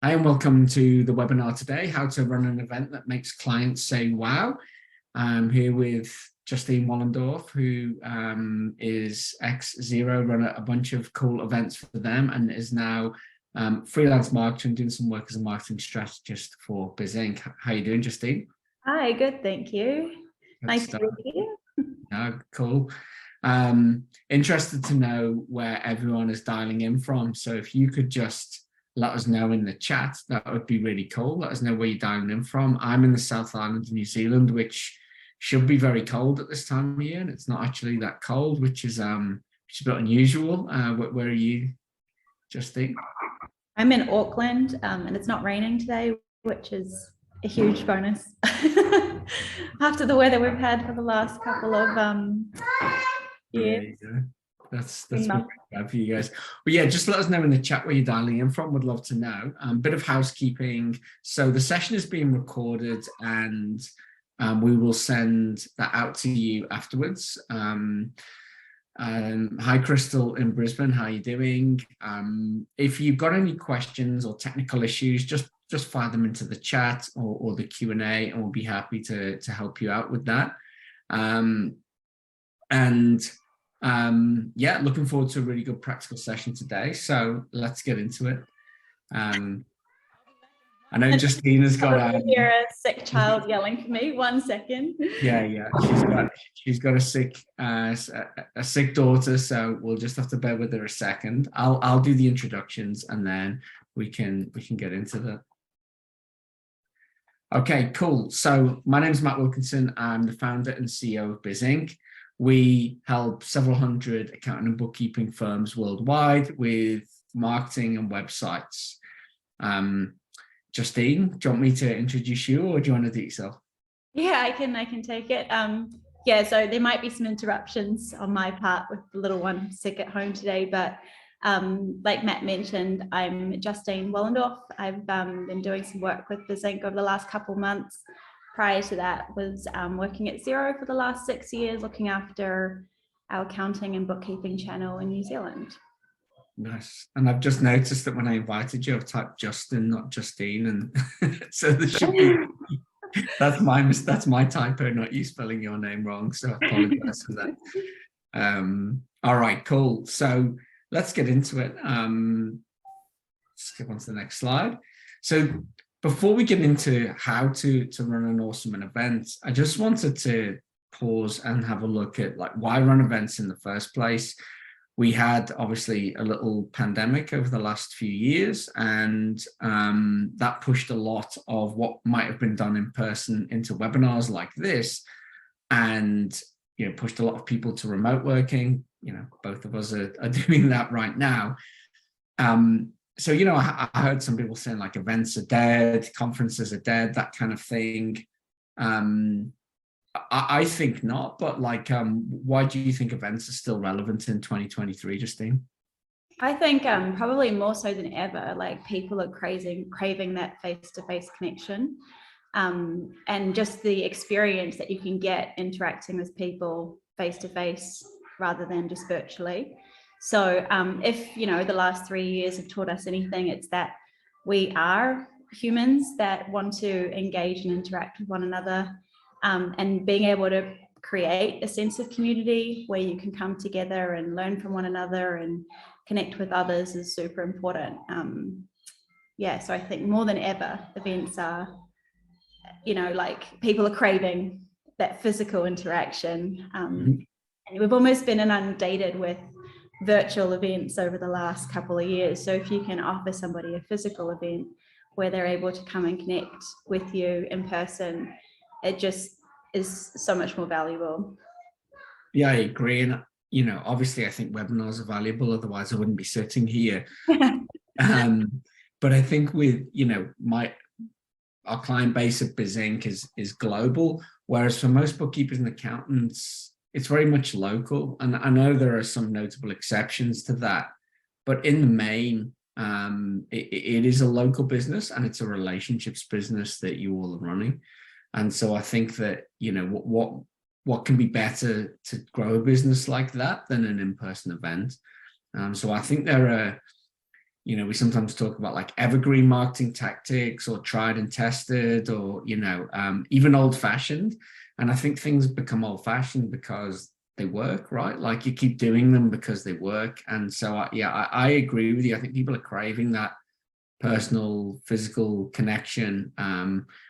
Hi and welcome to the webinar today, how to run an event that makes clients say wow. I'm here with Justine Wallendorf, who is ex-Xero, run a bunch of cool events for them and is now freelance marketer, doing some work as a marketing strategist for Biz Inc. How are you doing, Justine? Hi, good, thank you. Good Nice stuff. to be here. No, cool. Interested to know where everyone is dialing in from. So if you could just let us know in the chat, that would be really cool. Let us know where you're dialing in from. I'm in the South Island of New Zealand, which should be very cold at this time of year, and it's not actually that cold, which is a bit unusual. Where are you, Justine? I'm in Auckland, and it's not raining today, which is a huge bonus after the weather we've had for the last couple of years. Yeah. That's really bad for you guys. But yeah, just let us know in the chat where you're dialing in from. Would love to know. Bit of housekeeping. So the session is being recorded, and we will send that out to you afterwards. Hi, Crystal in Brisbane. How are you doing? If you've got any questions or technical issues, just fire them into the chat or the Q&A, and we'll be happy to help you out with that. Yeah, looking forward to a really good practical session today. So let's get into it. I know Justina's got a sick child yelling for me. 1 second. Yeah. She's got a sick daughter, so we'll just have to bear with her a second. I'll do the introductions and then we can get into that. Okay, cool. So my name is Matt Wilkinson. I'm the founder and CEO of Biz Inc. We help several hundred accounting and bookkeeping firms worldwide with marketing and websites. Justine, do you want me to introduce you, or do you want to do it yourself? Yeah, I can take it. Yeah, so there might be some interruptions on my part with the little one sick at home today, but like Matt mentioned, I'm Justine Wallendorf. I've been doing some work with Biz Inc. over the last couple of months. Prior to that was working at Xero for the last 6 years, looking after our accounting and bookkeeping channel in New Zealand. Nice. And I've just noticed that when I invited you, I've typed Justin, not Justine, and so there should be that's my typo, not you spelling your name wrong. So I apologize for that. All right, cool. So let's get into it. Skip on to the next slide. So before we get into how to run an awesome event, I just wanted to pause and have a look at why run events in the first place. We had obviously a little pandemic over the last few years, and that pushed a lot of what might have been done in person into webinars like this, and pushed a lot of people to remote working. Both of us are doing that right now. So I heard some people saying events are dead, conferences are dead, that kind of thing. I think not, but why do you think events are still relevant in 2023, Justine? I think probably more so than ever, people are craving that face-to-face connection, and just the experience that you can get interacting with people face-to-face rather than just virtually. So if the last 3 years have taught us anything, it's that we are humans that want to engage and interact with one another. And being able to create a sense of community where you can come together and learn from one another and connect with others is super important. Yeah, so I think more than ever, events are, people are craving that physical interaction. And we've almost been inundated with virtual events over the last couple of years. So if you can offer somebody a physical event where they're able to come and connect with you in person, it just is so much more valuable. Yeah, I agree. And, obviously I think webinars are valuable, otherwise I wouldn't be sitting here. But I think with, our client base at Biz Inc. is global, whereas for most bookkeepers and accountants, it's very much local. And I know there are some notable exceptions to that, but in the main, it is a local business, and it's a relationships business that you all are running. And so I think that, what can be better to grow a business like that than an in-person event? So I think there are, you know, we sometimes talk about like evergreen marketing tactics or tried and tested, or, you know, even old fashioned. And I think things become old fashioned because they work, right? Like you keep doing them because they work. And so, I agree with you. I think people are craving that personal, physical connection,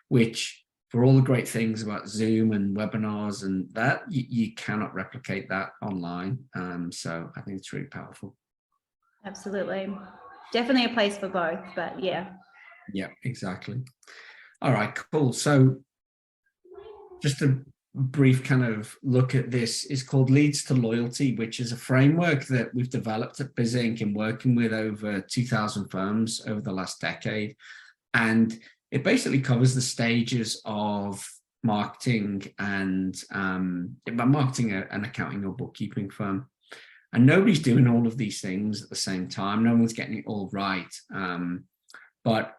which for all the great things about Zoom and webinars and that, you cannot replicate that online. So I think it's really powerful. Absolutely. Definitely a place for both, but yeah. Yeah, exactly. All right, cool. So just a brief kind of look at this is called Leads to Loyalty, which is a framework that we've developed at BizInc and working with over 2,000 firms over the last decade. And it basically covers the stages of marketing and marketing an accounting or bookkeeping firm. And nobody's doing all of these things at the same time. No one's getting it all right. But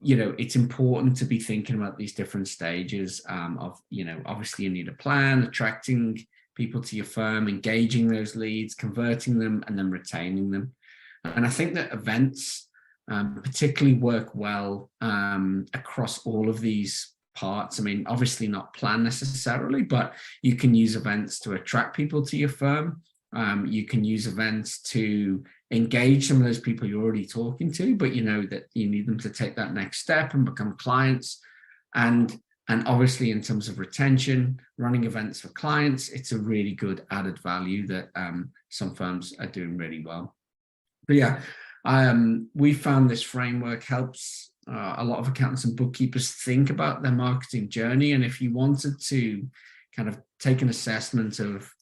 you know, it's important to be thinking about these different stages of, you know, obviously you need a plan, attracting people to your firm, engaging those leads, converting them, and then retaining them. And I think that events particularly work well across all of these parts. I mean, obviously not plan necessarily, but you can use events to attract people to your firm. You can use events to engage some of those people you're already talking to, but you know that you need them to take that next step and become clients. And obviously in terms of retention, running events for clients, it's a really good added value that some firms are doing really well. But yeah, we found this framework helps a lot of accountants and bookkeepers think about their marketing journey. And if you wanted to kind of take an assessment of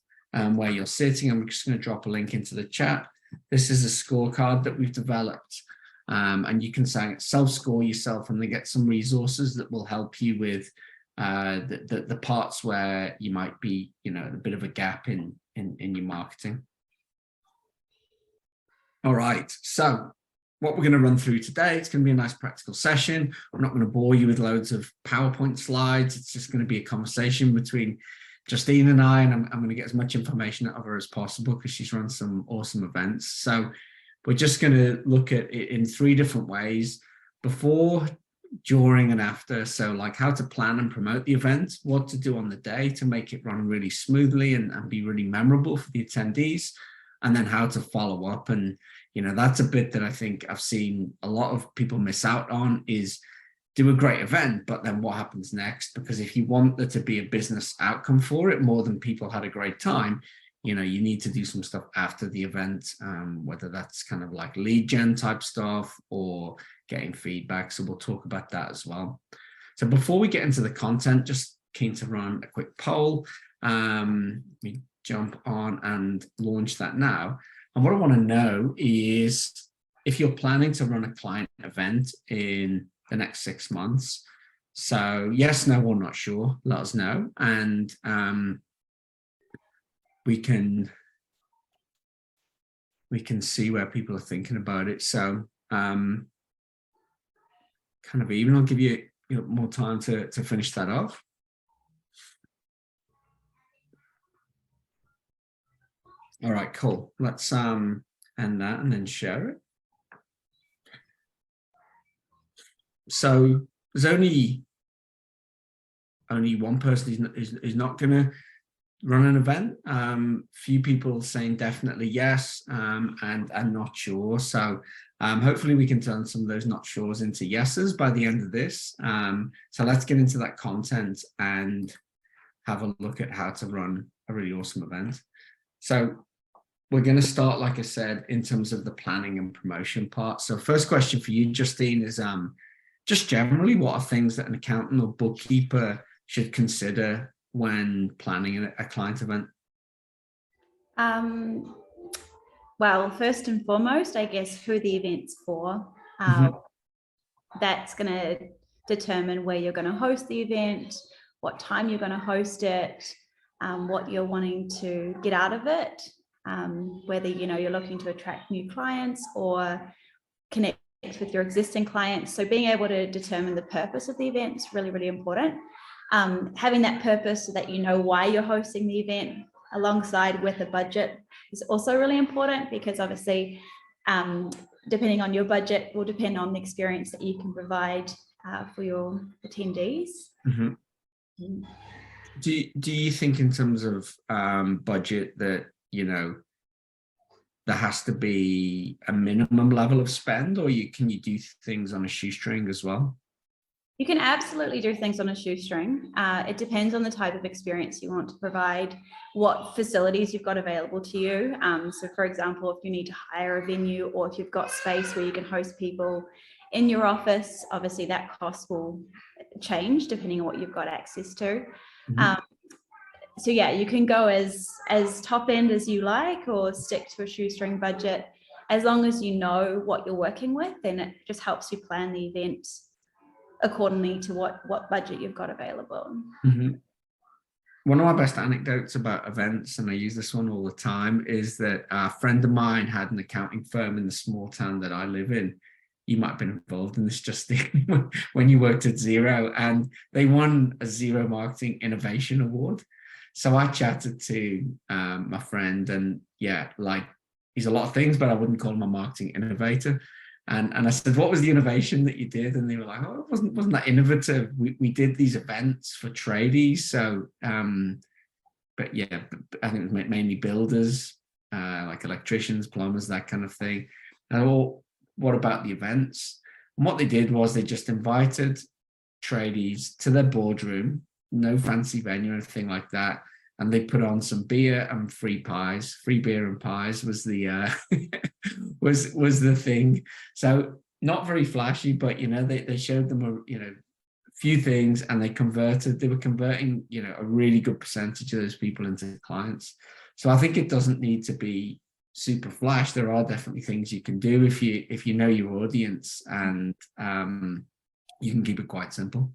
where you're sitting, I'm just going to drop a link into the chat. This is a scorecard that we've developed, and you can self-score yourself and then get some resources that will help you with the parts where you might be, you know, a bit of a gap in your marketing. All right, so what we're going to run through today, it's going to be a nice practical session. I'm not going to bore you with loads of PowerPoint slides. It's just going to be a conversation between Justine and I'm going to get as much information out of her as possible because she's run some awesome events. So we're just going to look at it in 3 different ways: before, during, and after. So like how to plan and promote the event, what to do on the day to make it run really smoothly and be really memorable for the attendees, and then how to follow up. And, you know, that's a bit that I think I've seen a lot of people miss out on, is do a great event, but then what happens next? Because if you want there to be a business outcome for it more than people had a great time, you know, you need to do some stuff after the event, whether that's kind of like lead gen type stuff or getting feedback. So we'll talk about that as well. So before we get into the content, just keen to run a quick poll. We jump on and launch that now. And what I want to know is if you're planning to run a client event in the next 6 months. So yes, no, or not sure, let us know. And we can see where people are thinking about it. So kind of even, I'll give you more time to finish that off. All right, cool. Let's end that and then share it. So there's only one person who's not going to run an event. Few people saying definitely yes, and not sure. So hopefully we can turn some of those not sures into yeses by the end of this. So let's get into that content and have a look at how to run a really awesome event. So we're going to start, like I said, in terms of the planning and promotion part. So first question for you, Justine, is just generally, what are things that an accountant or bookkeeper should consider when planning a client event? Well, first and foremost, I guess who the event's for. That's going to determine where you're going to host the event, what time you're going to host it, what you're wanting to get out of it, whether, you know, you're looking to attract new clients or connect with your existing clients. So being able to determine the purpose of the event is really, really important. Having that purpose so that you know why you're hosting the event alongside with a budget is also really important, because obviously Depending on your budget will depend on the experience that you can provide for your attendees. Mm-hmm. Do you think in terms of budget that, you know, there has to be a minimum level of spend, or can you do things on a shoestring as well? You can absolutely do things on a shoestring. It depends on the type of experience you want to provide, what facilities you've got available to you. So for example, if you need to hire a venue, or if you've got space where you can host people in your office, obviously that cost will change depending on what you've got access to. Mm-hmm. So yeah, you can go as top end as you like, or stick to a shoestring budget. As long as you know what you're working with, then it just helps you plan the event accordingly to what budget you've got available. Mm-hmm. One of my best anecdotes about events, and I use this one all the time, is that a friend of mine had an accounting firm in the small town that I live in. You might have been involved in this, Justine, when you worked at Xero, and they won a Xero Marketing Innovation Award. So I chatted to my friend, and yeah, like, he's a lot of things, but I wouldn't call him a marketing innovator. And I said, what was the innovation that you did? And they were like, oh, it wasn't that innovative. We did these events for tradies. So, but yeah, I think it was mainly builders, like electricians, plumbers, that kind of thing. And well, what about the events? And what they did was they just invited tradies to their boardroom, no fancy venue or anything like that. And they put on some beer and free pies. Free beer and pies was the was the thing. So not very flashy, but you know, they showed them a few things, and they were converting, you know, a really good percentage of those people into clients. So I think it doesn't need to be super flash. There are definitely things you can do if you know your audience, and you can keep it quite simple.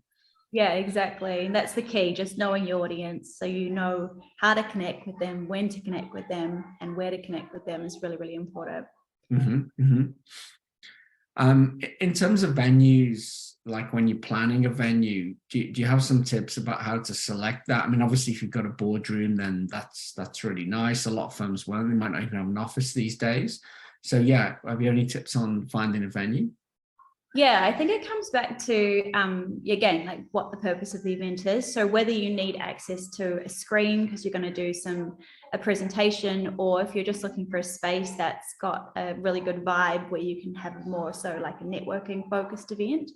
Yeah, exactly. And that's the key, just knowing your audience, so you know how to connect with them, when to connect with them, and where to connect with them is really, really important. Mm-hmm, mm-hmm. In terms of venues, like when you're planning a venue, do you have some tips about how to select that? I mean, obviously, if you've got a boardroom, then that's really nice. A lot of firms won't. They might not even have an office these days. So yeah, have you any tips on finding a venue? Yeah, I think it comes back to, again, like what the purpose of the event is. So whether you need access to a screen because you're going to do a presentation, or if you're just looking for a space that's got a really good vibe where you can have more so like a networking focused event,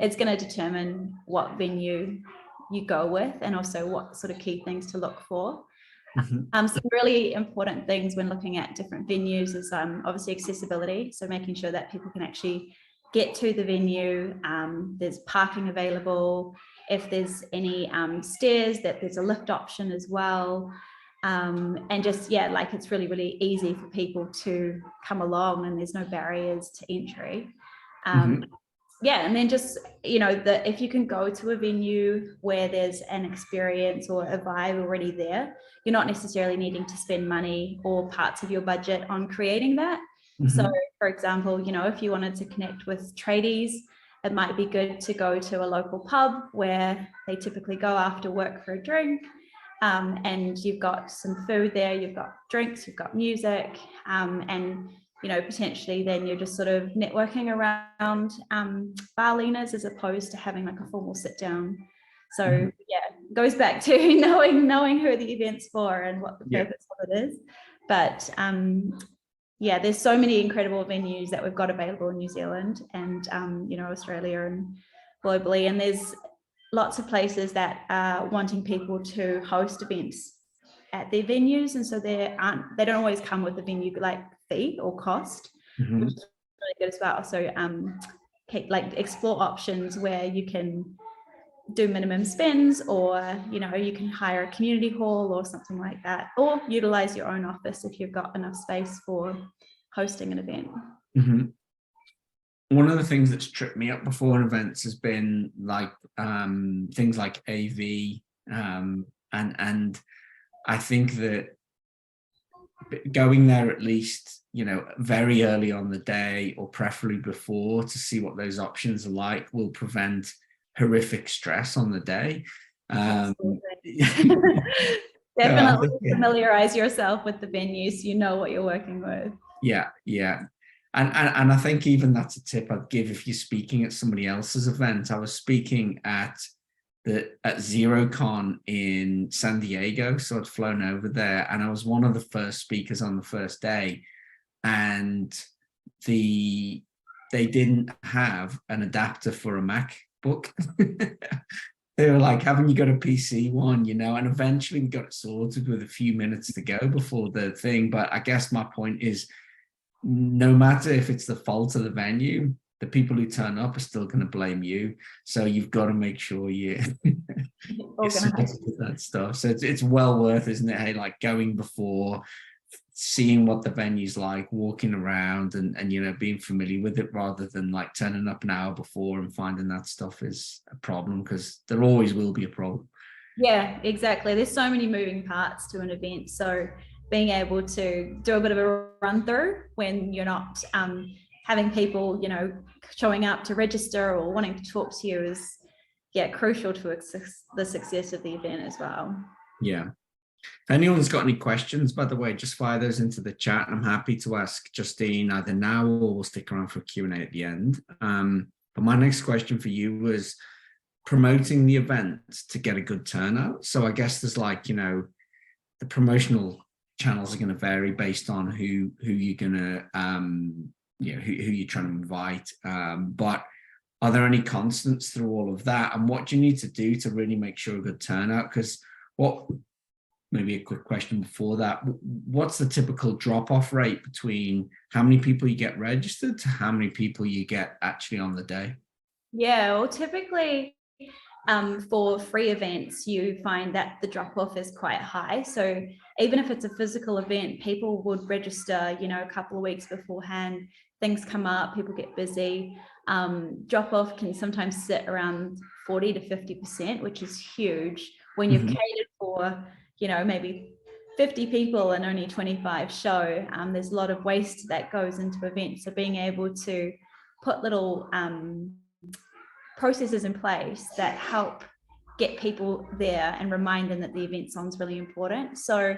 it's going to determine what venue you go with, and also what sort of key things to look for. Mm-hmm. Some really important things when looking at different venues is obviously accessibility. So making sure that people can actually get to the venue, there's parking available, if there's any stairs, that there's a lift option as well, and just, yeah, like it's really, really easy for people to come along and there's no barriers to entry. Mm-hmm. Yeah, and then just, you know, if you can go to a venue where there's an experience or a vibe already there, you're not necessarily needing to spend money or parts of your budget on creating that. Mm-hmm. So, for example, you know, if you wanted to connect with tradies, it might be good to go to a local pub where they typically go after work for a drink, and you've got some food there, you've got drinks, you've got music, and you know, potentially then you're just sort of networking around barleaners as opposed to having like a formal sit down. So yeah, it goes back to knowing who the event's for and what the purpose of it is. But yeah, there's so many incredible venues that we've got available in New Zealand and you know, Australia and globally, and there's lots of places that are wanting people to host events at their venues, and so they don't always come with a venue like fee or cost, which is really good as well. So like explore options where you can do minimum spends, or you know, you can hire a community hall or something like that, or utilize your own office if you've got enough space for hosting an event. Mm-hmm. One of the things that's tripped me up before in events has been like things like AV, and I think that going there at least, you know, very early on the day, or preferably before, to see what those options are like will prevent horrific stress on the day. Definitely familiarize yourself with the venue so you know what you're working with. Yeah, yeah. And I think even that's a tip I'd give if you're speaking at somebody else's event. I was speaking at Xerocon in San Diego, so I'd flown over there, and I was one of the first speakers on the first day, and they didn't have an adapter for a MacBook. They were like, haven't you got a PC one, and eventually we got it sorted with a few minutes to go before the thing. But I guess my point is, no matter if it's the fault of the venue, the people who turn up are still going to blame you. So you've got to make sure you're sorted with that stuff. So it's well worth, isn't it? Hey, like going before, seeing what the venue's like, walking around and being familiar with it rather than like turning up an hour before and finding that stuff is a problem, because there always will be a problem. Yeah, exactly. There's so many moving parts to an event. So being able to do a bit of a run through when you're not having people, showing up to register or wanting to talk to you is, crucial to the success of the event as well. Yeah. If anyone's got any questions, by the way, just fire those into the chat. I'm happy to ask Justine either now or we'll stick around for a Q&A at the end. But my next question for you was promoting the event to get a good turnout. So I guess there's like, the promotional channels are going to vary based on who you're going to, who you're trying to invite. But are there any constants through all of that? And what do you need to do to really make sure a good turnout? Because maybe a quick question before that, what's the typical drop-off rate between how many people you get registered to how many people you get actually on the day? Yeah, well, typically for free events, you find that the drop-off is quite high. So even if it's a physical event, people would register, a couple of weeks beforehand. Things come up, people get busy. Drop-off can sometimes sit around 40 to 50%, which is huge when you've catered for maybe 50 people and only 25 show. There's a lot of waste that goes into events. So being able to put little processes in place that help get people there and remind them that the event song's really important. So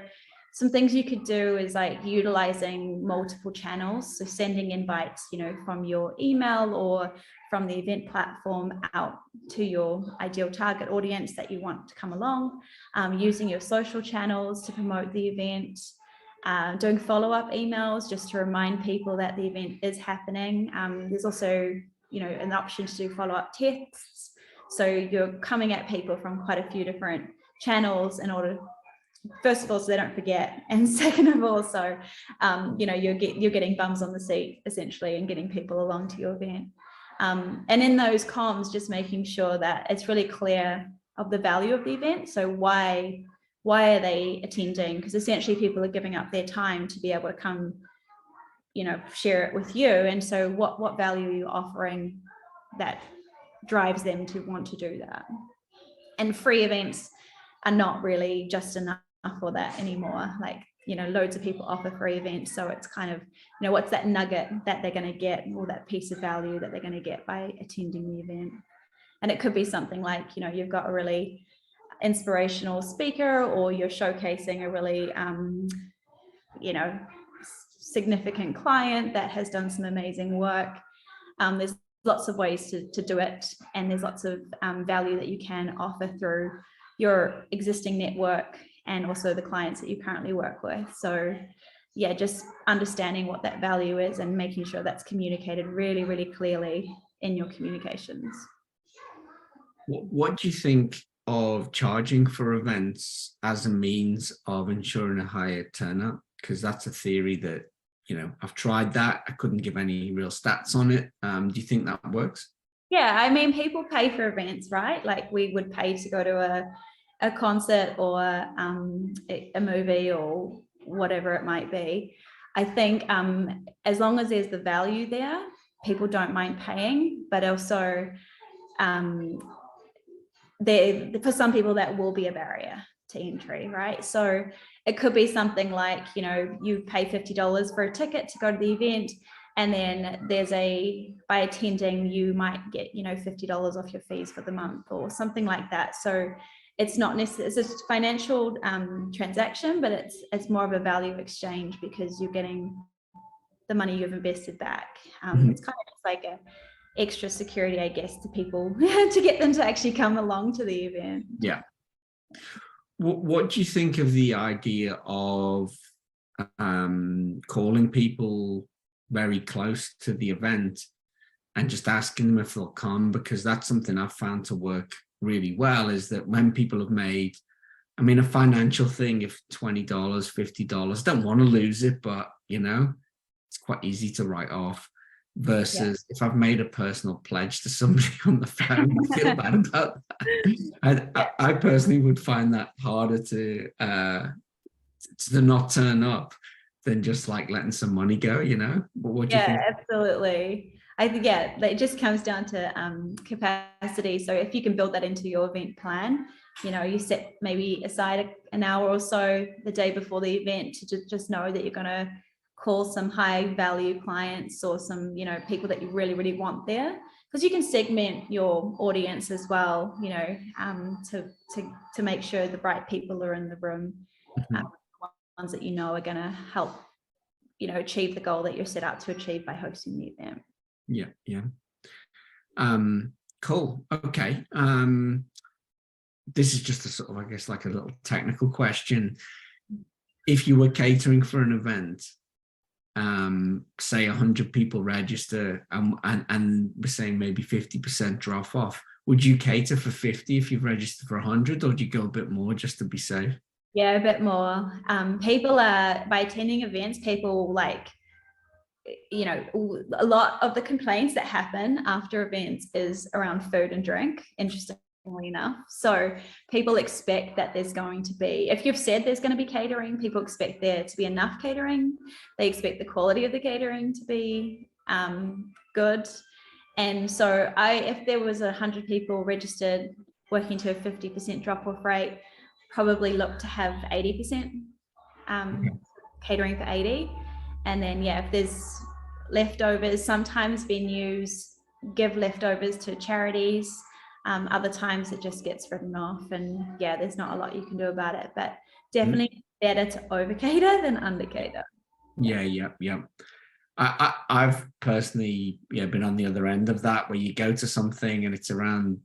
some things you could do is like utilizing multiple channels. So sending invites, from your email or from the event platform out to your ideal target audience that you want to come along, using your social channels to promote the event, doing follow-up emails just to remind people that the event is happening. There's also, an option to do follow-up texts. So you're coming at people from quite a few different channels in order, first of all, so they don't forget, and second of all, so you're getting bums on the seat essentially and getting people along to your event. And in those comms, just making sure that it's really clear of the value of the event. So why are they attending? Because essentially people are giving up their time to be able to come, share it with you. And so what value are you offering that drives them to want to do that? And free events are not really just enough for that anymore. Like, loads of people offer free events. So it's kind of, what's that nugget that they're going to get, or that piece of value that they're going to get by attending the event. And it could be something like, you've got a really inspirational speaker, or you're showcasing a really, significant client that has done some amazing work. There's lots of ways to do it. And there's lots of value that you can offer through your existing network and also the clients that you currently work with. So yeah, just understanding what that value is and making sure that's communicated really, really clearly in your communications. What do you think of charging for events as a means of ensuring a higher turnout? Because that's a theory that, I've tried that. I couldn't give any real stats on it. Do you think that works? Yeah, I mean, people pay for events, right? Like we would pay to go to a concert or a movie or whatever it might be. I think as long as there's the value there, people don't mind paying, but also for some people that will be a barrier to entry, right? So it could be something like, you pay $50 for a ticket to go to the event, and then by attending, you might get, $50 off your fees for the month or something like that. So it's not necessarily, it's a financial transaction, but it's more of a value exchange because you're getting the money you've invested back. It's kind of just like a extra security, I guess, to people to get them to actually come along to the event. Yeah. What do you think of the idea of calling people very close to the event and just asking them if they'll come? Because that's something I've found to work really well, is that when people have made, I mean, a financial thing, if $20, $50, don't want to lose it, but you know, it's quite easy to write off. Versus if I've made a personal pledge to somebody on the phone, I feel bad about that. I personally would find that harder to not turn up than just like letting some money go, you know? But what do you think? Absolutely. I think, it just comes down to capacity. So if you can build that into your event plan, you know, you set maybe aside an hour or so the day before the event to just know that you're going to call some high value clients or some, you know, people that you really, really want there, because you can segment your audience as well, you know, to make sure the right people are in the room, ones that you know are going to help, you know, achieve the goal that you're set out to achieve by hosting the event. Yeah. Cool. Okay. This is just a sort of, I guess, like a little technical question. If you were catering for an event, say 100 people register and we're saying maybe 50% drop off, would you cater for 50 if you've registered for 100, or do you go a bit more just to be safe? Yeah, a bit more. People are, by attending events, people like, you know, a lot of the complaints that happen after events is around food and drink, interestingly enough. So people expect that there's going to be, if you've said there's going to be catering, people expect there to be enough catering. They expect the quality of the catering to be good. And so if there was 100 people registered working to a 50% drop-off rate, probably look to have 80% catering for 80. And then, if there's leftovers, sometimes venues give leftovers to charities. Other times it just gets written off, and there's not a lot you can do about it, but definitely better to over cater than under cater. Yeah. I've personally been on the other end of that, where you go to something and it's around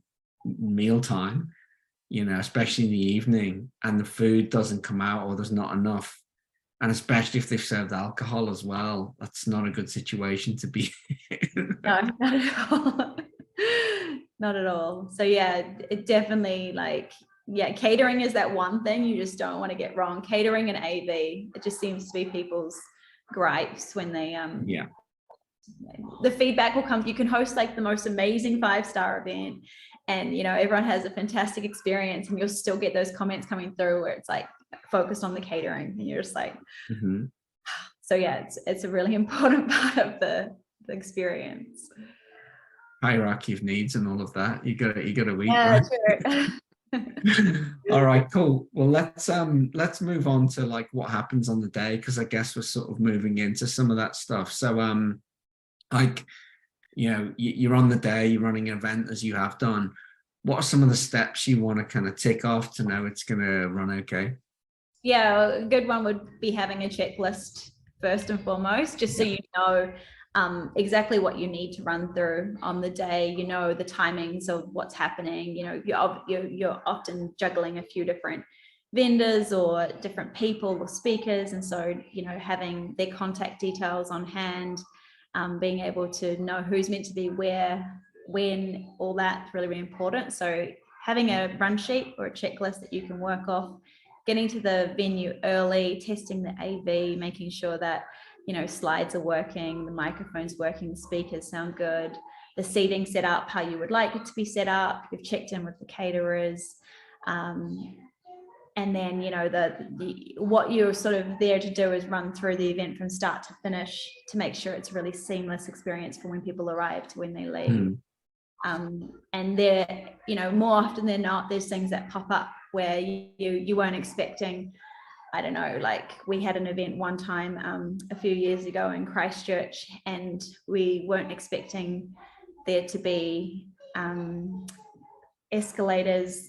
mealtime, you know, especially in the evening, and the food doesn't come out or there's not enough. And especially if they've served alcohol as well, that's not a good situation to be in. No, not at all. Not at all. So it definitely, like, catering is that one thing you just don't want to get wrong. Catering and AV, it just seems to be people's gripes when they the feedback will come. You can host like the most amazing 5-star event and, you know, everyone has a fantastic experience, and you'll still get those comments coming through where it's like focused on the catering, and you're just like, so it's a really important part of the experience. Hierarchy of needs and all of that. You got to eat, right? Sure. All right, cool. Well, let's move on to like what happens on the day, because I guess we're sort of moving into some of that stuff. So like, you know, you're on the day, you're running an event as you have done. What are some of the steps you want to kind of tick off to know it's going to run okay? Yeah, a good one would be having a checklist first and foremost, just so you know exactly what you need to run through on the day. You know, the timings of what's happening. You know, you're often juggling a few different vendors or different people or speakers, and so, you know, having their contact details on hand, being able to know who's meant to be where, when, all that's really, really important. So having a run sheet or a checklist that you can work off, getting to the venue early, testing the AV, making sure that, you know, slides are working, the microphone's working, the speakers sound good, the seating set up how you would like it to be set up, you've checked in with the caterers, and then, you know, what you're sort of there to do is run through the event from start to finish to make sure it's a really seamless experience from when people arrive to when they leave. And there, you know, more often than not, there's things that pop up where you weren't expecting. I don't know, like we had an event one time a few years ago in Christchurch, and we weren't expecting there to be escalators,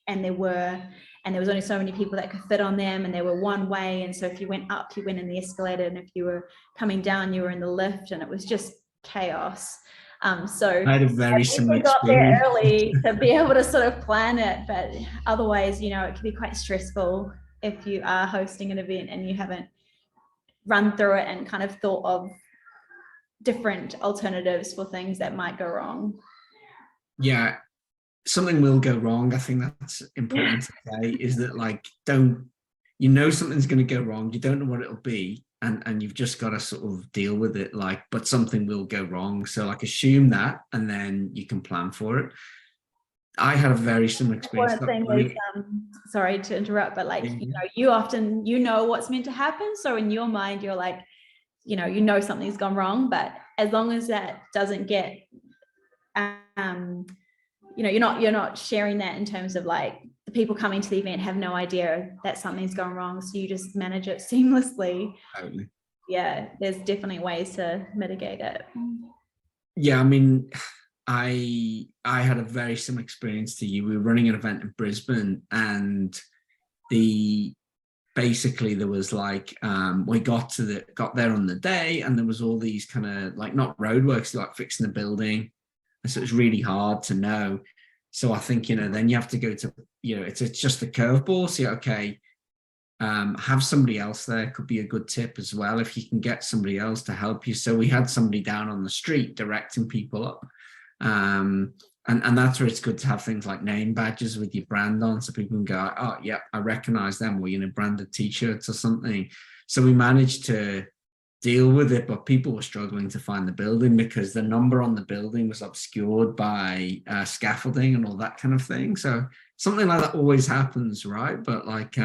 and there were, and there was only so many people that could fit on them, and they were one way. And so if you went up, you went in the escalator, and if you were coming down, you were in the lift, and it was just chaos. So I had a very similar we got there experience. early to be able to sort of plan it, but otherwise, you know, it can be quite stressful if you are hosting an event and you haven't run through it and kind of thought of different alternatives for things that might go wrong. Yeah, something will go wrong. I think that's important to say, is that like, you know something's going to go wrong, you don't know what it'll be, and you've just got to sort of deal with it, like, but something will go wrong, so like assume that, and then you can plan for it. I had a very similar experience. Sorry to interrupt, but like, you know, you often, you know what's meant to happen, so in your mind you're like, you know something's gone wrong, but as long as that doesn't get you know, you're not sharing that in terms of like the people coming to the event have no idea that something's gone wrong, so you just manage it seamlessly. Totally. Yeah, there's definitely ways to mitigate it. Yeah, I mean, I had a very similar experience to you. We were running an event in Brisbane, and basically there was like, we got there on the day, and there was all these kind of like, not roadworks, like fixing the building, and so it was really hard to know. So I think, you know, then you have to go to, you know, it's just a curveball. So okay, have somebody else there could be a good tip as well, if you can get somebody else to help you. So we had somebody down on the street directing people up, and that's where it's good to have things like name badges with your brand on, so people can go, oh yeah, I recognize them, or, you know, branded t-shirts or something. So we managed to deal with it, but people were struggling to find the building because the number on the building was obscured by scaffolding and all that kind of thing. So something like that always happens, right? But like,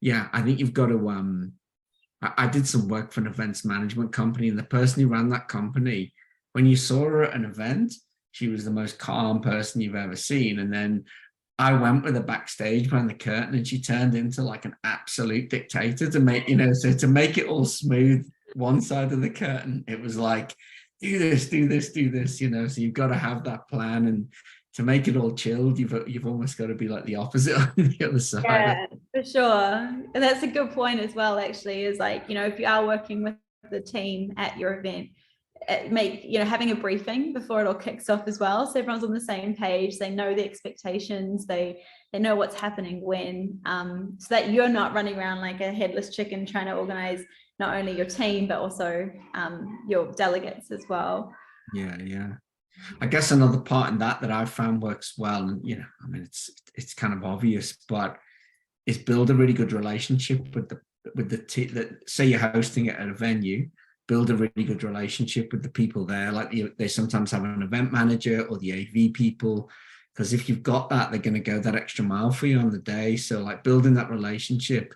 yeah, I think you've got to, I did some work for an events management company, and the person who ran that company, when you saw her at an event, she was the most calm person you've ever seen. And then I went with her backstage behind the curtain, and she turned into like an absolute dictator to make, you know, so to make it all smooth one side of the curtain, it was like, do this, do this, do this, you know, so you've got to have that plan, and to make it all chilled, you've almost got to be like the opposite on the other side. Yeah, for sure. And that's a good point as well, actually, is like, you know, if you are working with the team at your event, you know, having a briefing before it all kicks off as well, so everyone's on the same page, they know the expectations, they know what's happening when, so that you're not running around like a headless chicken trying to organize not only your team but also your delegates as well. Yeah. I guess another part in that I've found works well, and, you know, I mean, it's kind of obvious, but is build a really good relationship with the team. That, say you're hosting it at a venue, build a really good relationship with the people there. Like they sometimes have an event manager or the AV people, because if you've got that, they're going to go that extra mile for you on the day. So like building that relationship,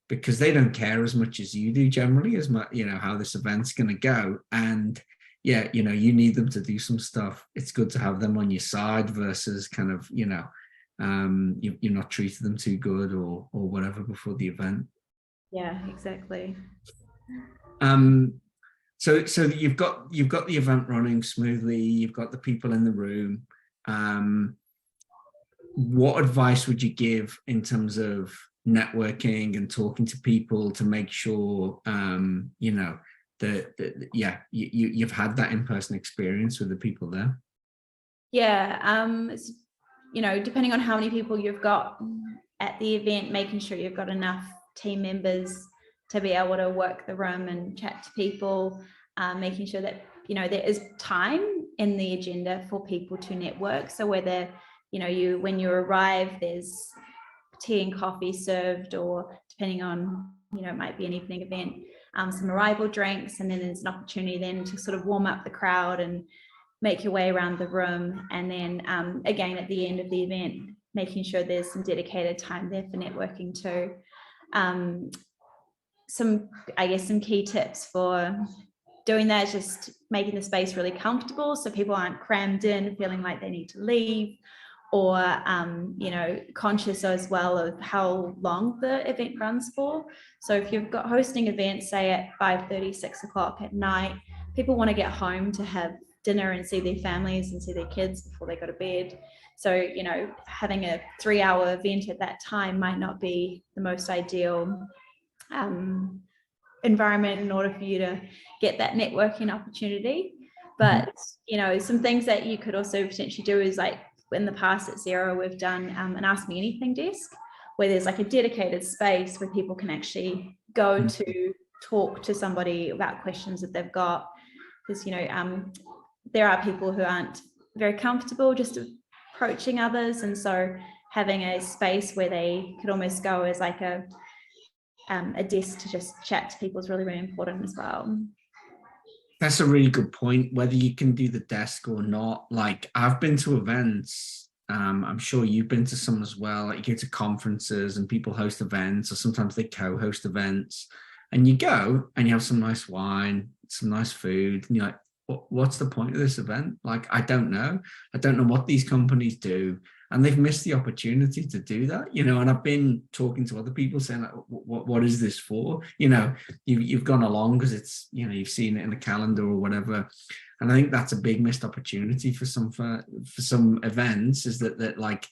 because they don't care as much as you do generally, as much, you know, how this event's going to go. And yeah, you know, you need them to do some stuff. It's good to have them on your side versus kind of, you know, you're not treating them too good or whatever before the event. Yeah, exactly. So you've got the event running smoothly, you've got the people in the room. What advice would you give in terms of networking and talking to people to make sure, you know, that you've had that in-person experience with the people there? Yeah, you know, depending on how many people you've got at the event, making sure you've got enough team members to be able to work the room and chat to people, making sure that, you know, there is time in the agenda for people to network. So whether, you know, when you arrive, there's tea and coffee served, or depending on, you know, it might be an evening event, some arrival drinks, and then there's an opportunity then to sort of warm up the crowd and make your way around the room. And then again, at the end of the event, making sure there's some dedicated time there for networking too. Some key tips for doing that is just making the space really comfortable, so people aren't crammed in feeling like they need to leave, or you know, conscious as well of how long the event runs for. So if you've got hosting events, say at 5:30, 6 o'clock at night, people want to get home to have dinner and see their families and see their kids before they go to bed. So, you know, having a 3-hour event at that time might not be the most ideal environment in order for you to get that networking opportunity. But, you know, some things that you could also potentially do is, like, in the past at Xero, we've done an Ask Me Anything desk, where there's like a dedicated space where people can actually go to talk to somebody about questions that they've got. Because, you know, there are people who aren't very comfortable just approaching others. And so having a space where they could almost go as like a desk to just chat to people is really, really important as well. That's a really good point, whether you can do the desk or not. Like, I've been to events, I'm sure you've been to some as well. Like, you go to conferences and people host events, or sometimes they co-host events, and you go and you have some nice wine, some nice food, and you're like, what's the point of this event? Like, I don't know what these companies do, and they've missed the opportunity to do that, you know. And I've been talking to other people saying, like, what is this for? You know, you've gone along because it's, you know, you've seen it in the calendar or whatever. And I think that's a big missed opportunity for some events, is that like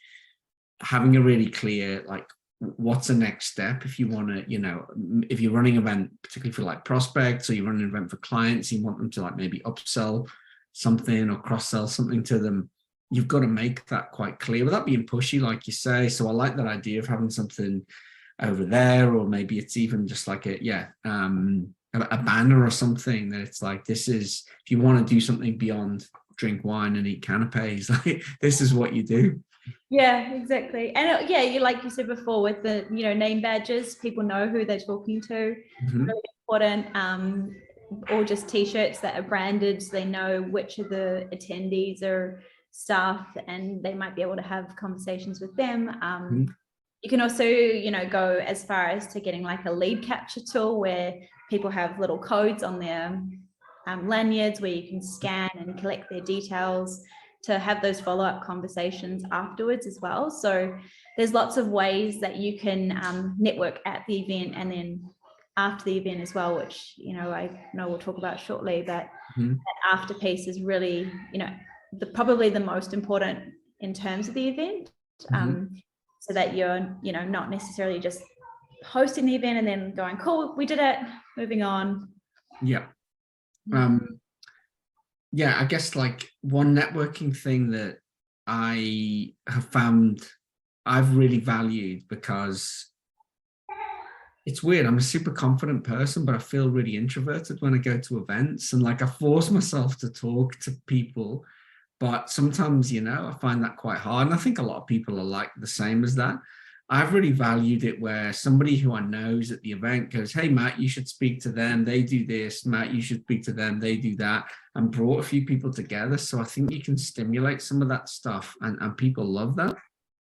having a really clear, like, what's the next step if you want to, you know, if you're running an event, particularly for like prospects, or you run an event for clients, you want them to like maybe upsell something or cross-sell something to them, you've got to make that quite clear without being pushy, like you say. So I like that idea of having something over there, or maybe it's even just like a banner or something that it's like, this is, if you want to do something beyond drink wine and eat canapes, like, this is what you do. Yeah, exactly. And yeah, you, like you said before, with the, you know, name badges, people know who they're talking to. Really important. Or just t-shirts that are branded, so they know which of the attendees are staff, and they might be able to have conversations with them. You can also, you know, go as far as to getting like a lead capture tool where people have little codes on their lanyards where you can scan and collect their details to have those follow-up conversations afterwards as well. So there's lots of ways that you can network at the event and then after the event as well, which, you know, I know we'll talk about shortly, but that after piece is really, you know, probably the most important in terms of the event, so that you're, you know, not necessarily just hosting the event and then going, cool, we did it, moving on. Yeah. Yeah, I guess like one networking thing that I have found I've really valued, because it's weird, I'm a super confident person, but I feel really introverted when I go to events, and like I force myself to talk to people, but sometimes, you know, I find that quite hard. And I think a lot of people are like the same as that. I've really valued it where somebody who I know is at the event goes, hey, Matt, you should speak to them. They do this. Matt, you should speak to them. They do that. And brought a few people together. So I think you can stimulate some of that stuff, and people love that.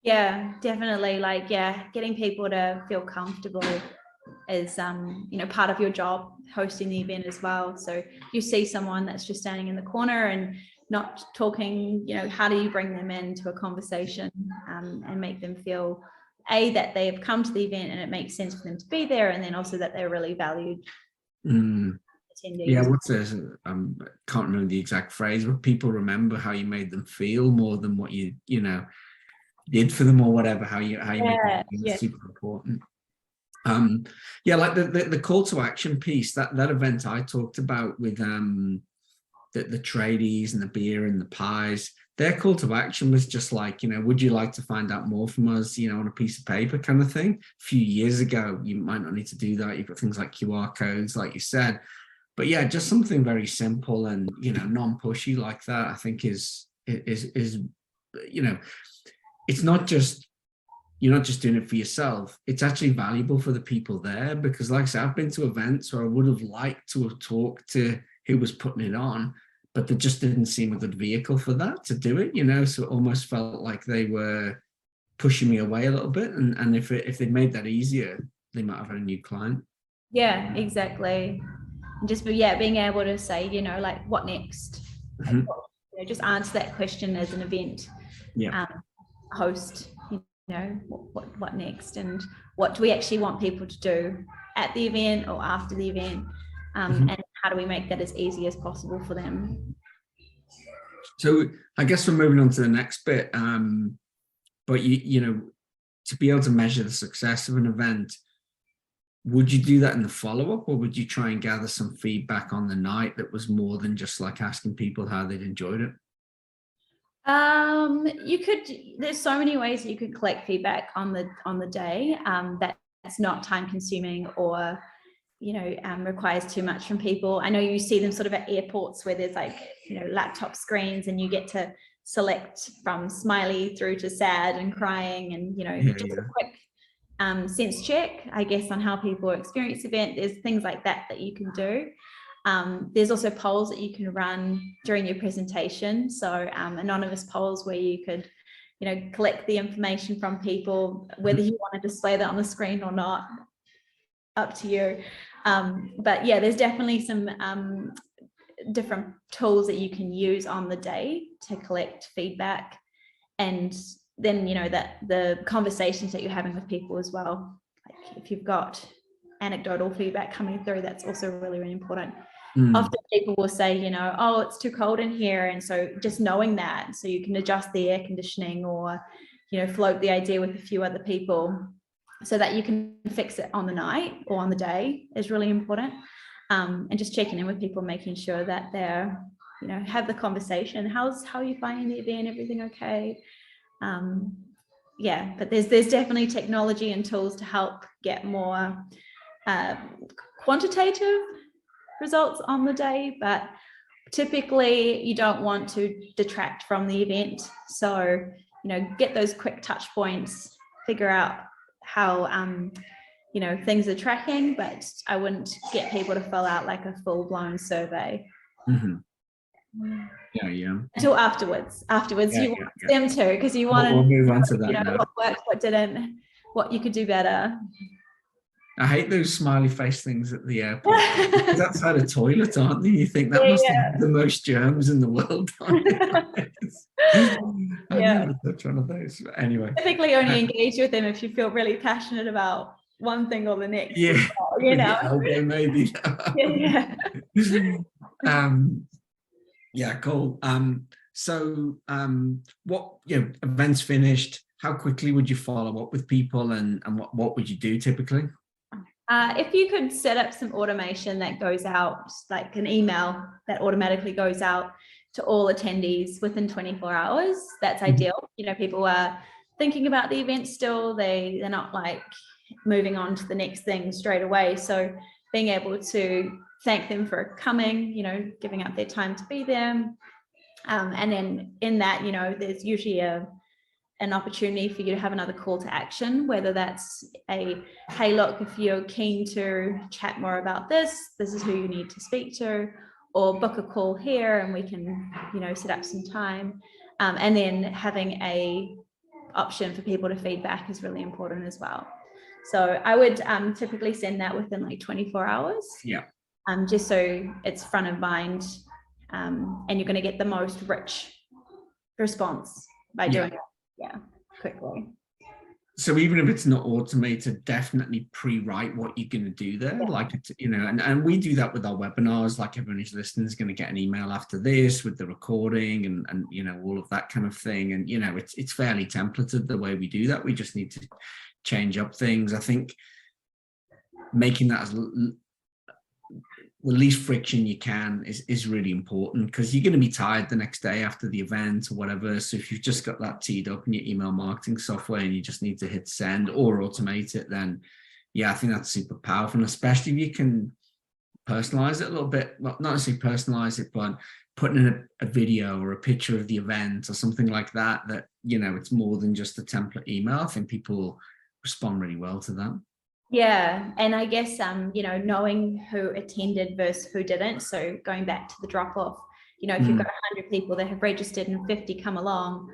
Yeah, definitely. Like, yeah, getting people to feel comfortable is, you know, part of your job, hosting the event as well. So you see someone that's just standing in the corner and not talking, you know, how do you bring them into a conversation and make them feel that they've come to the event and it makes sense for them to be there, and then also that they're really valued attendees. Yeah, what's this? Can't remember the exact phrase, but people remember how you made them feel more than what you know, did for them or whatever. How you make them feel super important. Yeah, like the call to action piece, that event I talked about with the tradies and the beer and the pies, their call to action was just like, you know, would you like to find out more from us, you know, on a piece of paper kind of thing. A few years ago, you might not need to do that. You've got things like QR codes, like you said. But yeah, just something very simple and, you know, non-pushy like that, I think is, you know, it's not just, you're not just doing it for yourself. It's actually valuable for the people there, because like I said, I've been to events where I would have liked to have talked to who was putting it on, but there just didn't seem a good vehicle for that to do it, you know. So it almost felt like they were pushing me away a little bit. And if they made that easier, they might have had a new client. Yeah, exactly. Just, yeah, being able to say, you know, like, what next? Like, you know, just answer that question as an event host. You know, what next, and what do we actually want people to do at the event or after the event, and how do we make that as easy as possible for them? So I guess we're moving on to the next bit. But you know, to be able to measure the success of an event, would you do that in the follow-up, or would you try and gather some feedback on the night that was more than just like asking people how they'd enjoyed it? You could, there's so many ways that you could collect feedback on the day, that's not time consuming or, you know, requires too much from people. I know you see them sort of at airports where there's like, you know, laptop screens and you get to select from smiley through to sad and crying, and, you know, just a quick sense check, I guess, on how people experience the event. There's things like that that you can do. There's also polls that you can run during your presentation. So anonymous polls where you could, you know, collect the information from people, whether you want to display that on the screen or not, up to you. But yeah, there's definitely some different tools that you can use on the day to collect feedback. And then, you know, that the conversations that you're having with people as well. Like if you've got anecdotal feedback coming through, that's also really, really important. Often people will say, you know, oh, it's too cold in here. And so just knowing that, so you can adjust the air conditioning or, you know, float the idea with a few other people so that you can fix it on the night or on the day is really important. And just checking in with people, making sure that they're, you know, have the conversation. How are you finding the event? Everything okay? Yeah, but there's definitely technology and tools to help get more quantitative results on the day, but typically you don't want to detract from the event. So, you know, get those quick touch points, figure out how you know, things are tracking, but I wouldn't get people to fill out like a full-blown survey. Yeah. Until afterwards you want them to, because you want to, we'll move on to that, you know, now. what worked, what didn't, what you could do better. I hate those smiley face things at the airport. Because outside a toilet, aren't they? You think that must have the most germs in the world on it. I've never touched one of those. But anyway. Typically only engage with them if you feel really passionate about one thing or the next. Yeah. Well, you know. Elbow maybe. Yeah, cool. So what, you know, events finished, how quickly would you follow up with people, and what would you do typically? If you could set up some automation that goes out, like an email that automatically goes out to all attendees within 24 hours, that's ideal. You know, people are thinking about the event still, they're not like moving on to the next thing straight away. So being able to thank them for coming, you know, giving up their time to be there. And then in that, you know, there's usually an opportunity for you to have another call to action, whether that's a, hey, look, if you're keen to chat more about this is who you need to speak to, or book a call here and we can, you know, set up some time. And then having a option for people to feedback is really important as well. So I would typically send that within like 24 hours. Yeah. Just so it's front of mind, and you're going to get the most rich response by doing it. Yeah, quickly. So even if it's not automated, definitely pre-write what you're going to do there. Like, you know, and we do that with our webinars. Like, everyone who's listening is going to get an email after this with the recording and you know, all of that kind of thing. And, you know, it's fairly templated the way we do that. We just need to change up things. I think making that as the least friction you can is really important, because you're going to be tired the next day after the event or whatever. So if you've just got that teed up in your email marketing software and you just need to hit send or automate it, then yeah, I think that's super powerful. And especially if you can personalize it a little bit, well, not necessarily personalize it, but putting in a video or a picture of the event or something like that, you know, it's more than just a template email. I think people respond really well to that. Yeah, and I guess you know, knowing who attended versus who didn't. So going back to the drop off, you know, if you've got 100 people that have registered and 50 come along,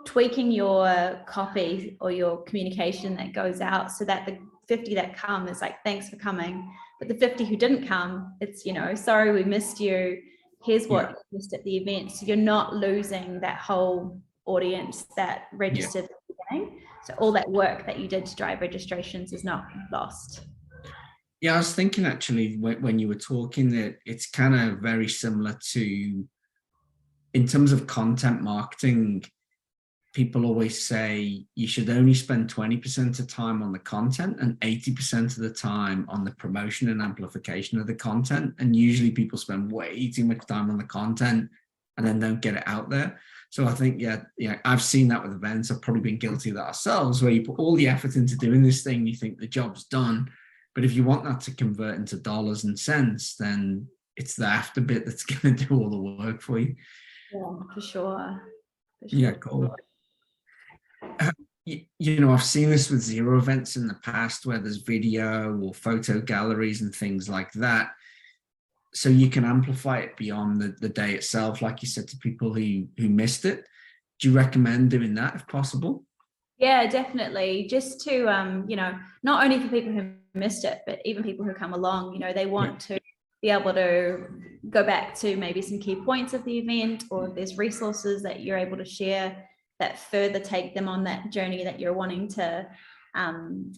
tweaking your copy or your communication that goes out so that the 50 that come is like, thanks for coming, but the 50 who didn't come, it's, you know, sorry we missed you, here's what you missed at the event. So you're not losing that whole audience that registered at the beginning. So all that work that you did to drive registrations is not lost. Yeah, I was thinking actually when you were talking that it's kind of very similar to in terms of content marketing, people always say you should only spend 20% of time on the content and 80% of the time on the promotion and amplification of the content. And usually people spend way too much time on the content and then don't get it out there. So I think, yeah, I've seen that with events. I've probably been guilty of that ourselves, where you put all the effort into doing this thing, you think the job's done. But if you want that to convert into dollars and cents, then it's the after bit that's going to do all the work for you. Yeah, for sure. Yeah, cool. I've seen this with Xero events in the past where there's video or photo galleries and things like that. So you can amplify it beyond the day itself, like you said, to people who missed it. Do you recommend doing that if possible? Yeah, definitely. Just to, not only for people who missed it, but even people who come along, they want to be able to go back to maybe some key points of the event, or if there's resources that you're able to share that further take them on that journey that you're wanting to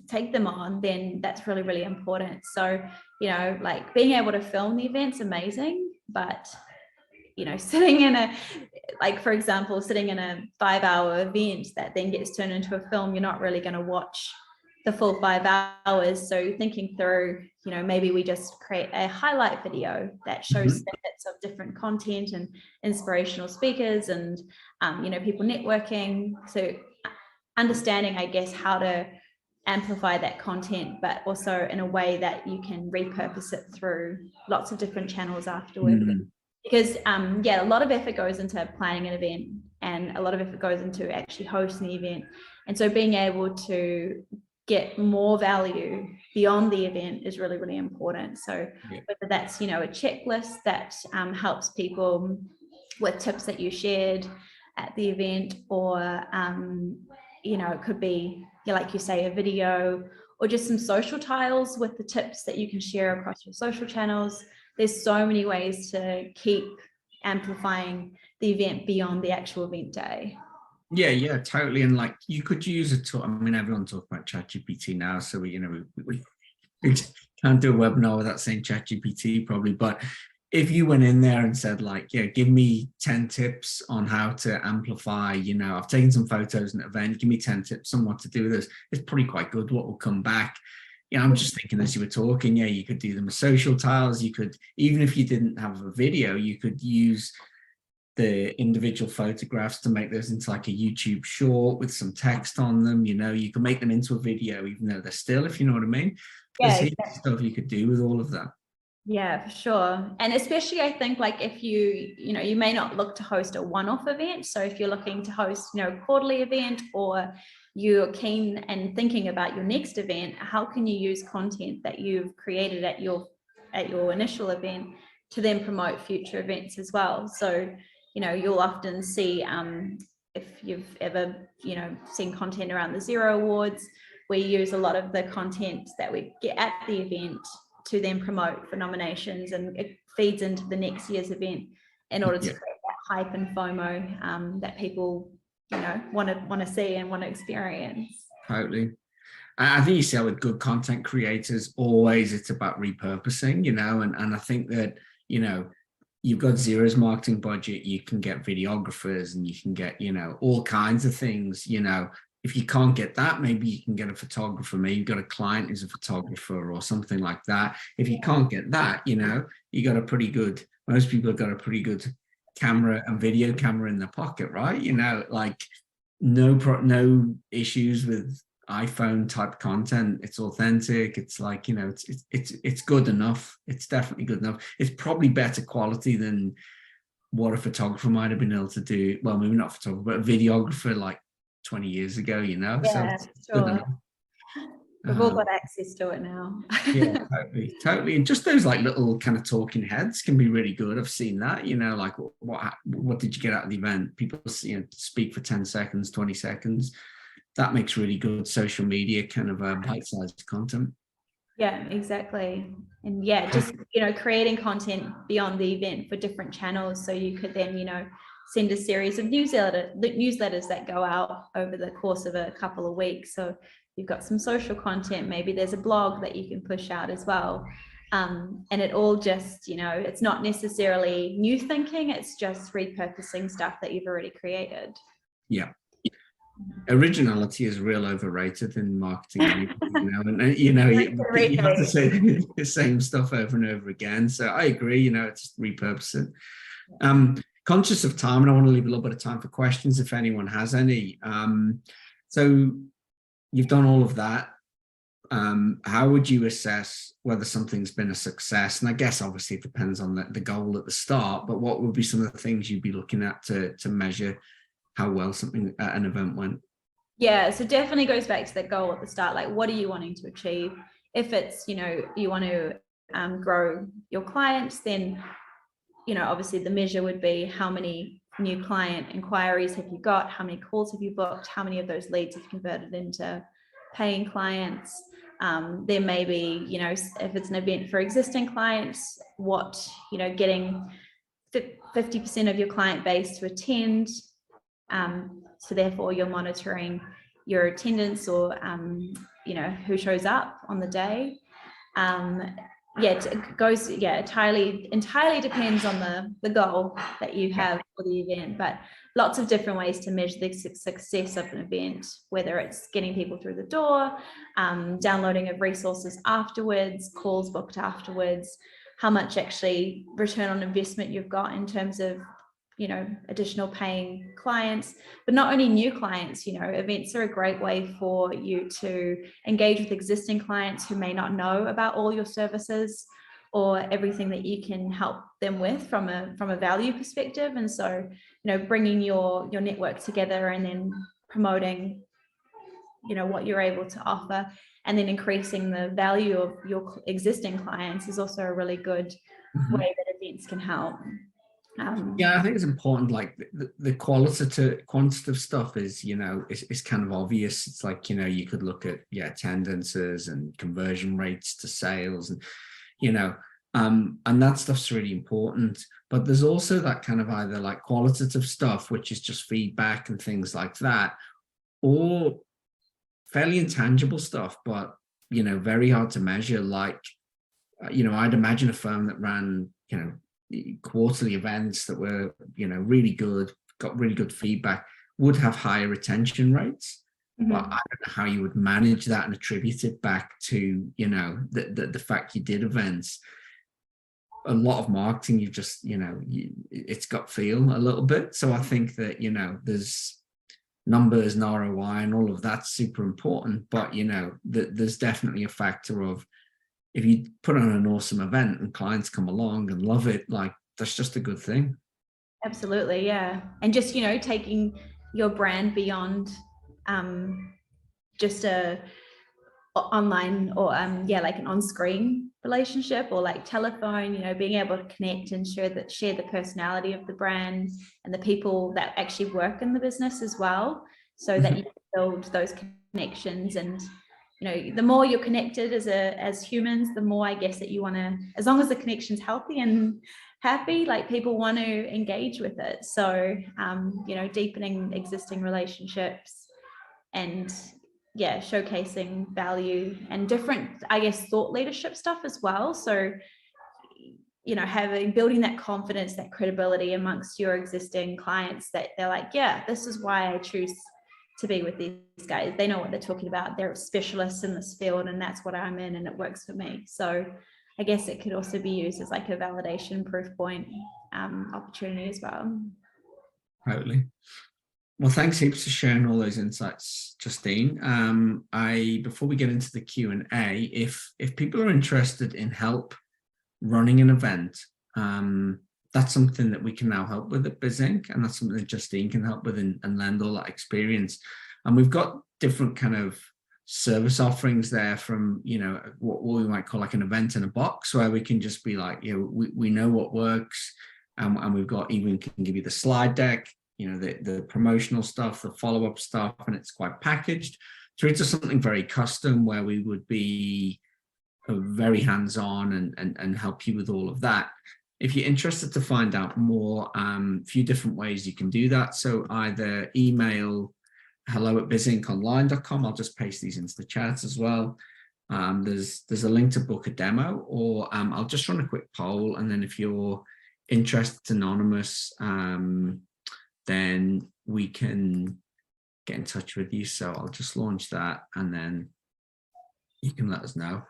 take them on, then that's really, really important. So, like being able to film the event's amazing, but sitting in for example, sitting in a 5-hour event that then gets turned into a film, you're not really going to watch the full 5 hours. So thinking through, maybe we just create a highlight video that shows snippets of different content and inspirational speakers and, people networking. So understanding, I guess, how to amplify that content, but also in a way that you can repurpose it through lots of different channels afterwards. Because a lot of effort goes into planning an event, and a lot of effort goes into actually hosting the event. And so being able to get more value beyond the event is really, really important. So whether that's, a checklist that helps people with tips that you shared at the event, or, it could be, like you say, a video, or just some social tiles with the tips that you can share across your social channels. There's so many ways to keep amplifying the event beyond the actual event day. Yeah, totally. And like you could use a tool. I mean, everyone talks about ChatGPT now, so we can't do a webinar without saying ChatGPT probably. But if you went in there and said like, give me 10 tips on how to amplify, I've taken some photos in an event, give me 10 tips on what to do with this, it's probably quite good what will come back. I'm just thinking as you were talking, you could do them with social tiles. You could, even if you didn't have a video, you could use the individual photographs to make those into like a YouTube short with some text on them. You can make them into a video, even though they're still, if you know what I mean. There's exactly stuff you could do with all of that. Yeah, for sure. And especially I think like if you may not look to host a one-off event. So if you're looking to host, a quarterly event, or you're keen and thinking about your next event, how can you use content that you've created at your initial event to then promote future events as well? So, you'll often see, if you've ever, seen content around the Xero Awards, we use a lot of the content that we get at the event to then promote for nominations, and it feeds into the next year's event in order to create that hype and FOMO that people want to see and want to experience. Totally. I think you see how with good content creators, always it's about repurposing, and I think that, you've got Xero's marketing budget, you can get videographers and you can get, all kinds of things, If you can't get that, maybe you can get a photographer. Maybe you've got a client who's a photographer or something like that. If you can't get that, you got a pretty good, most people have got a pretty good camera and video camera in their pocket, right? Like no issues with iPhone type content. It's authentic. It's like, it's good enough. It's definitely good enough. It's probably better quality than what a photographer might have been able to do. Well, maybe not a photographer, but a videographer like 20 years ago, Yeah, so sure. We've all got access to it now. Yeah, totally. And just those like little kind of talking heads can be really good. I've seen that, like what did you get out of the event? People, speak for 10 seconds, 20 seconds. That makes really good social media kind of bite-sized content. Yeah, exactly. And just, creating content beyond the event for different channels. So you could then, send a series of newsletters that go out over the course of a couple of weeks. So you've got some social content, maybe there's a blog that you can push out as well. And it all just, it's not necessarily new thinking, it's just repurposing stuff that you've already created. Yeah. Originality is real overrated in marketing, and you have to say the same stuff over and over again. So I agree, it's just repurposing. Conscious of time, and I want to leave a little bit of time for questions if anyone has any. So you've done all of that. How would you assess whether something's been a success? And I guess obviously it depends on the goal at the start, but what would be some of the things you'd be looking at to measure how well an event went? Yeah, so definitely goes back to the goal at the start. Like, what are you wanting to achieve? If it's, you want to grow your clients, then, obviously the measure would be how many new client inquiries have you got? How many calls have you booked? How many of those leads have converted into paying clients? There may be, if it's an event for existing clients, getting 50% of your client base to attend. So therefore you're monitoring your attendance or, who shows up on the day. It goes, entirely depends on the goal that you have for the event, but lots of different ways to measure the success of an event, whether it's getting people through the door, downloading of resources afterwards, calls booked afterwards, how much actually return on investment you've got in terms of additional paying clients, but not only new clients. Events are a great way for you to engage with existing clients who may not know about all your services or everything that you can help them with from a value perspective. And so, bringing your network together and then promoting, what you're able to offer, and then increasing the value of your existing clients is also a really good way that events can help. I think it's important. Like the quantitative stuff is, is kind of obvious. It's like, you could look at attendances and conversion rates to sales, and that stuff's really important. But there's also that kind of either like qualitative stuff, which is just feedback and things like that, or fairly intangible stuff, but very hard to measure. Like, I'd imagine a firm that ran, quarterly events that were, really good, got really good feedback, would have higher retention rates. But I don't know how you would manage that and attribute it back to, the fact you did events. A lot of marketing, you just, it's gut feel a little bit. So I think that, there's numbers and ROI and all of that's super important, but, there's definitely a factor of, if you put on an awesome event and clients come along and love it, like that's just a good thing. Absolutely. Yeah. And just, taking your brand beyond just a online or like an on-screen relationship or like telephone, being able to connect and share the personality of the brand and the people that actually work in the business as well, so that you build those connections. And the more you're connected as humans, the more I guess that you want to, as long as the connection's healthy and happy, like people want to engage with it. So deepening existing relationships and showcasing value and different, I guess, thought leadership stuff as well. So building that confidence, that credibility amongst your existing clients, that they're like, this is why I choose to be with these guys. They know what they're talking about. They're specialists in this field, and that's what I'm in, and it works for me. So I guess it could also be used as like a validation proof point opportunity as well. Totally. Well, thanks heaps for sharing all those insights, Justine. Before we get into the Q&A, if people are interested in help running an event, that's something that we can now help with at BizInc, and that's something that Justine can help with and lend all that experience. And we've got different kind of service offerings there, from what we might call like an event in a box, where we can just be like, we know what works, and we've got, even can give you the slide deck, the promotional stuff, the follow-up stuff, and it's quite packaged, through to something very custom where we would be very hands-on and help you with all of that. If you're interested to find out more, a few different ways you can do that. So either email hello@bizinconline.com. I'll just paste these into the chat as well. There's a link to book a demo, or I'll just run a quick poll, and then if you're interested, anonymous, then we can get in touch with you. So I'll just launch that, and then you can let us know.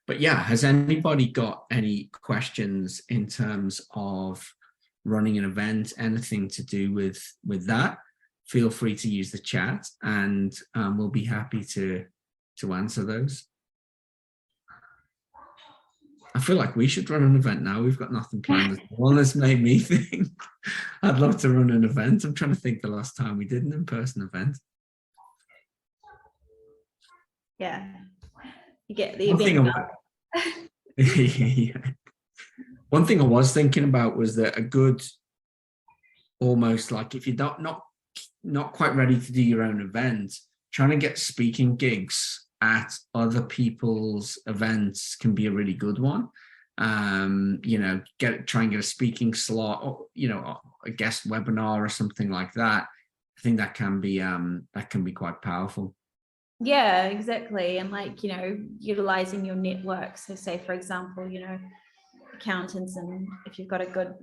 But yeah, has anybody got any questions in terms of running an event, anything to do with that? Feel free to use the chat, and we'll be happy to answer those. I feel like we should run an event now. We've got nothing planned. One that's made me think I'd love to run an event. I'm trying to think the last time we did an in-person event. Yeah, you get the One event. One thing I was thinking about was that a good, almost like if you're not quite ready to do your own event, trying to get speaking gigs at other people's events can be a really good one. You know, try and get a speaking slot, or, you know, a guest webinar or something like that. I think that can be quite powerful. Yeah, exactly. And like, you know, utilizing your network. So say, for example, you know, accountants, and if you've got a good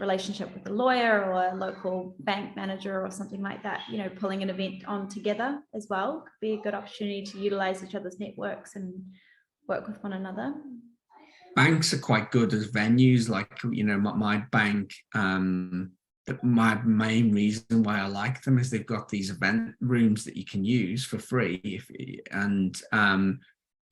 relationship with a lawyer or a local bank manager or something like that, you know, pulling an event on together as well could be a good opportunity to utilize each other's networks and work with one another. Banks are quite good as venues. Like, you know, my bank, my main reason why I like them is they've got these event rooms that you can use for free, and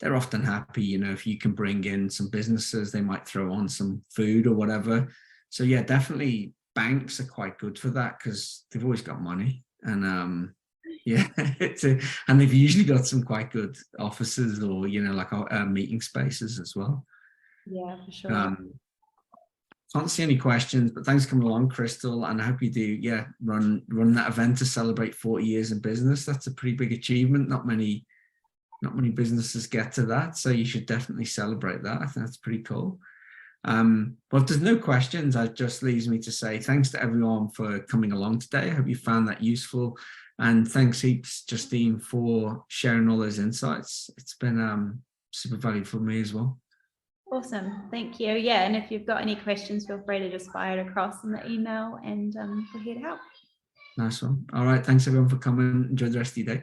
they're often happy, you know, if you can bring in some businesses, they might throw on some food or whatever. So yeah, definitely banks are quite good for that because they've always got money, and yeah, and they've usually got some quite good offices, or, you know, like meeting spaces as well. Yeah, for sure. Can't see any questions, but thanks for coming along, Crystal, and I hope you do, yeah, run that event to celebrate 40 years in business. That's a pretty big achievement. Not many businesses get to that, so you should definitely celebrate that. I think that's pretty cool. But if there's no questions, that just leaves me to say thanks to everyone for coming along today. I hope you found that useful, and thanks heaps, Justine, for sharing all those insights. It's been super valuable for me as well. Awesome, thank you. Yeah, and if you've got any questions, feel free to just fire it across in the email, and we're here to help. Nice one. All right, thanks everyone for coming. Enjoy the rest of your day.